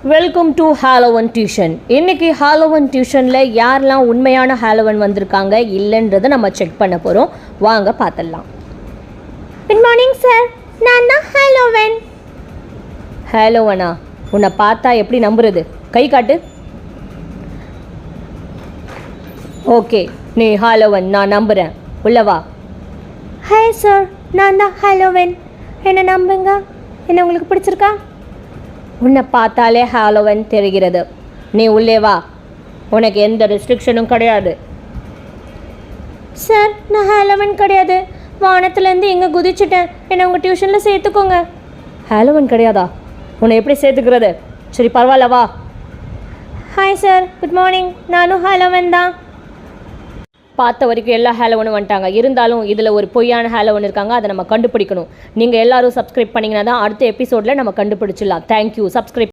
Welcome to ஹாலோவன் tuition. இன்றைக்கி ஹாலோவன் டியூஷனில் யாரெல்லாம் உண்மையான ஹாலோவன் வந்திருக்காங்க இல்லைன்றதை நம்ம செக் பண்ண போகிறோம். வாங்க பார்த்துடலாம். குட் மார்னிங் சார், நான் தான் ஹாலோவன். ஹாலோவனா? உன்னை பார்த்தா எப்படி நம்புறது? கை காட்டு. ஓகே, நீ ஹாலோவன், நான் நம்புகிறேன். உள்ளவா. ஹாய் சார், நான் தான் ஹாலோவன். என்னை நம்புங்க. என்ன உங்களுக்கு பிடிச்சிருக்கா? உன்னை பார்த்தாலே ஹாலோவன் தெரிகிறது. நீ உள்ளே வா, உனக்கு எந்த ரெஸ்ட்ரிக்ஷனும் கிடையாது. சார், நான் ஹாலோவன் கிடையாது. வானத்துலேருந்து எங்கே குதிச்சுட்டேன். என்னை உங்கள் டியூஷனில் சேர்த்துக்கோங்க. ஹாலோவன் கிடையாதா? உன்னை எப்படி சேர்த்துக்கிறது? சரி பரவாயில்ல, வா. Hi sir, good morning. நானும் ஹாலோவன் தான். பார்த்த வரைக்கும் எல்லா ஹாலோவனும் வந்துட்டாங்க. இருந்தாலும் இதில் ஒரு பொய்யான ஹாலோவன் இருக்காங்க. அதை நம்ம கண்டுபிடிக்கணும். நீங்கள் எல்லோரும் சப்ஸ்கிரைப் பண்ணிங்கன்னா தான் அடுத்த எபிசோடில் நம்ம கண்டுபிடிச்சிடலாம். தேங்க்யூ. சப்ஸ்கிரைப்